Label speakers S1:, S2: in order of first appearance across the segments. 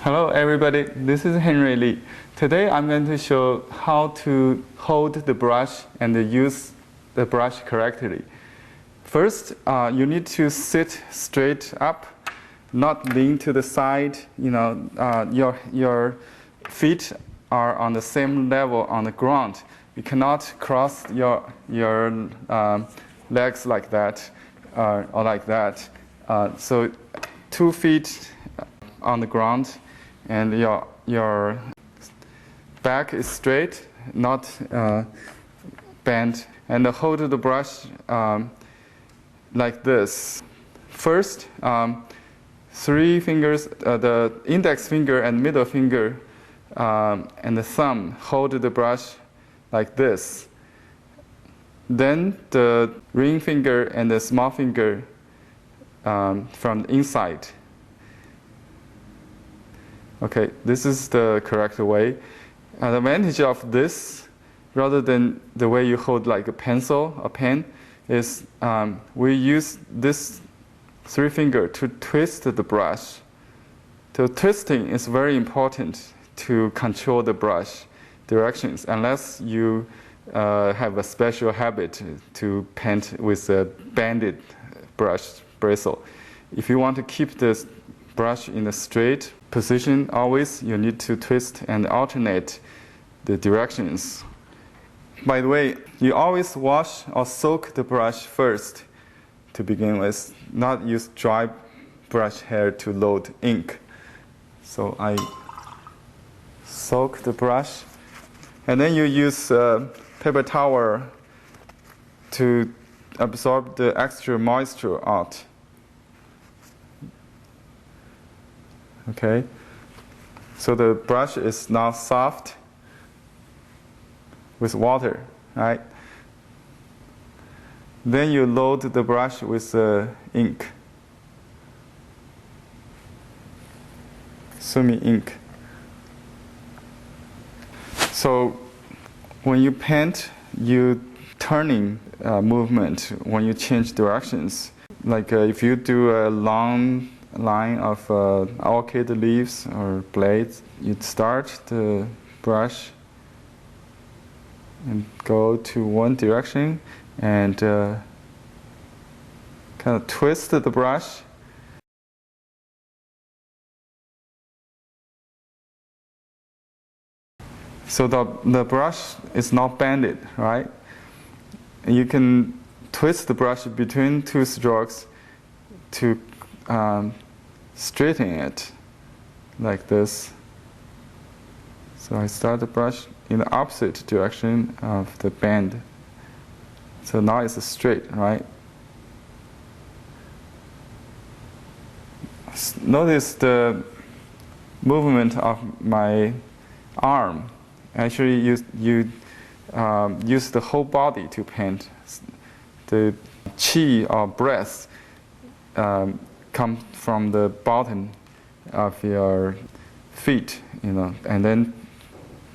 S1: Hello everybody, this is Henry Lee. Today I'm going to show how to hold the brush and use the brush correctly. First, you need to sit straight up, not lean to the side. Your feet are on the same level on the ground. You cannot cross your legs like that or like that. So 2 feet on the ground, and your back is straight, not bent, and hold the brush like this. First, 3 fingers, the index finger and middle finger and the thumb, hold the brush like this. Then the ring finger and the small finger from the inside. Okay, this is the correct way. The advantage of this, rather than the way you hold like a pencil, a pen, is we use this 3 finger to twist the brush. So twisting is very important to control the brush directions, unless you have a special habit to paint with a banded brush bristle. If you want to keep this brush in a straight position always, you need to twist and alternate the directions. By the way, you always wash or soak the brush first to begin with, not use dry brush hair to load ink. So I soak the brush, and then you use a paper towel to absorb the extra moisture out. Okay, so the brush is now soft with water, right? Then you load the brush with ink, sumi ink. So when you paint, you turning movement when you change directions. Like if you do a long line of orchid leaves or blades, you'd start the brush and go to one direction and kind of twist the brush. So the brush is not bended, right? And you can twist the brush between 2 strokes to straighten it like this. So I start the brush in the opposite direction of the bend. So now it's straight, right? Notice the movement of my arm. Actually, you use the whole body to paint. The chi or breath come from the bottom of your feet, and then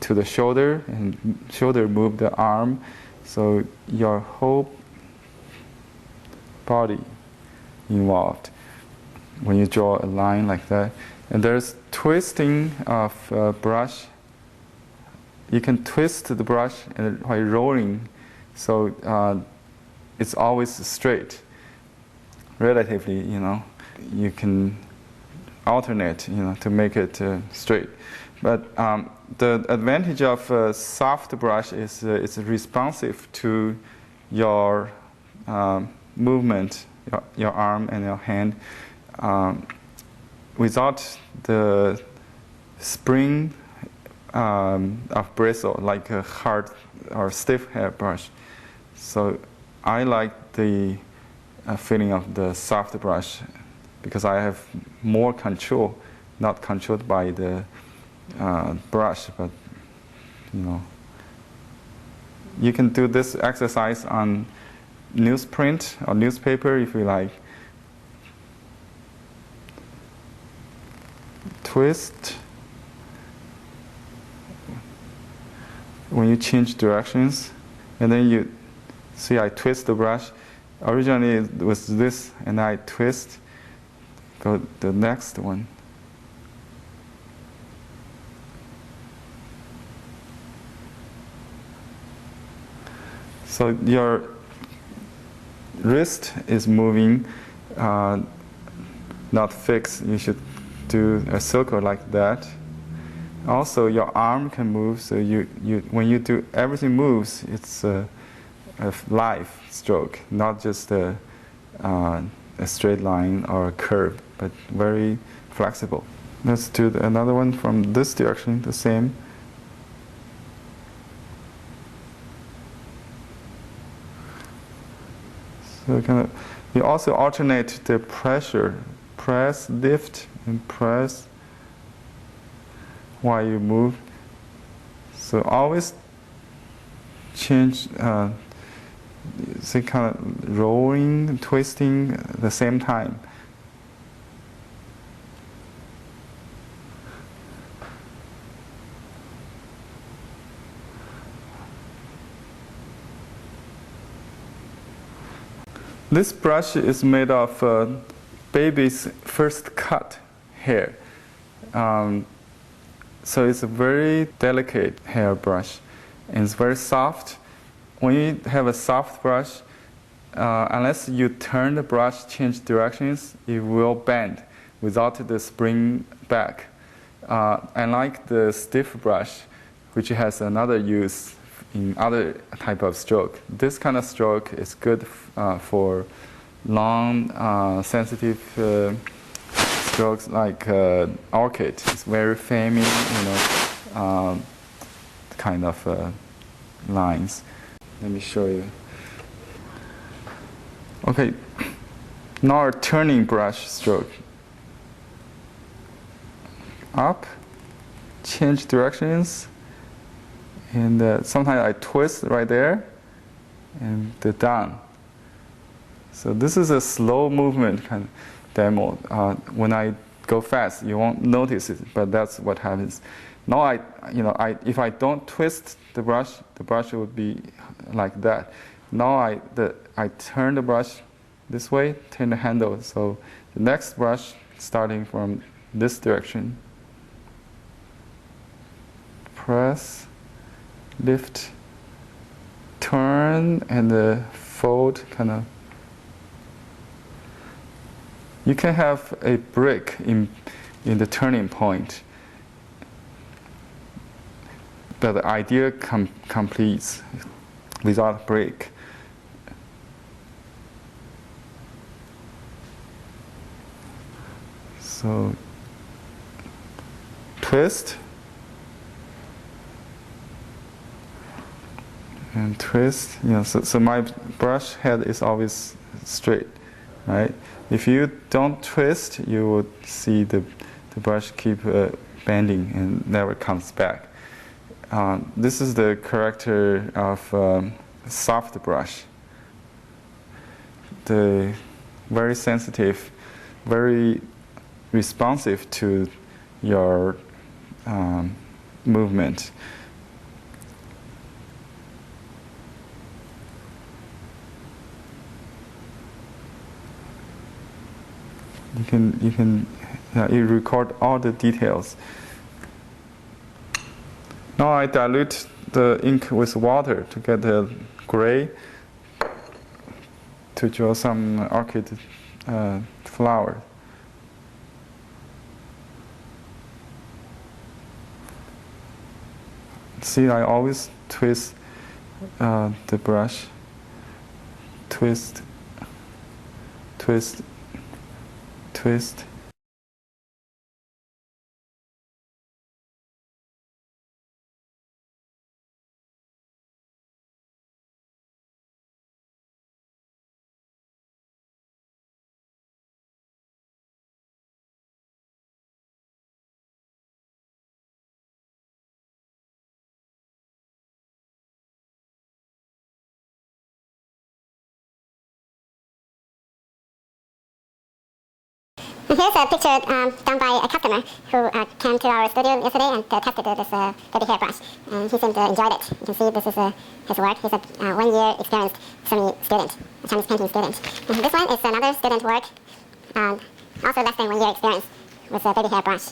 S1: to the shoulder, and shoulder move the arm, so your whole body involved when you draw a line like that. And there's twisting of brush. You can twist the brush and by rolling, so it's always straight. Relatively, you can alternate, to make it straight. But the advantage of a soft brush is it's responsive to your movement, your arm and your hand, without the spring of bristle, like a hard or stiff hair brush. So I like the feeling of the soft brush because I have more control, not controlled by the brush, but you can do this exercise on newsprint or newspaper if you like. Twist when you change directions, and then you see I twist the brush. Originally it was this, and I twist, go the next one. So your wrist is moving, not fixed. You should do a circle like that. Also, your arm can move. So when you do everything moves, it's a live stroke, not just a straight line or a curve, but very flexible. Let's do another one from this direction, the same. So you also alternate the pressure, press, lift, and press while you move. So always change, say kind of rolling, twisting at the same time. This brush is made of baby's first cut hair. So it's a very delicate hair brush, and it's very soft. When you have a soft brush, unless you turn the brush, change directions, it will bend without the spring back. Unlike the stiff brush, which has another use in other type of stroke, this kind of stroke is good for long, sensitive strokes like orchid. It's very famous, kind of lines. Let me show you. Okay, now a turning brush stroke. Up, change directions, and sometimes I twist right there, and down. So this is a slow movement kind of demo. When I go fast, you won't notice it, but that's what happens. Now if I don't twist the brush would be like that. Now I turn the brush this way, turn the handle. So the next brush starting from this direction. Press, lift, turn, and fold kind of. You can have a break in the turning point, but the idea completes without break. So twist and twist. So my brush head is always straight, right? If you don't twist, you would see the brush keep bending and never comes back. This is the character of soft brush. The very sensitive, very responsive to your movement. You record all the details. Now I dilute the ink with water to get the gray to draw some orchid flower. See, I always twist the brush. Twist, twist, twist.
S2: Here's a picture done by a customer who came to our studio yesterday and tested this baby hair brush. And he seemed to enjoy it. You can see this is his work. He's a 1-year experienced sumi student, a Chinese painting student. And this one is another student work, also less than 1 year experience with a baby hair brush.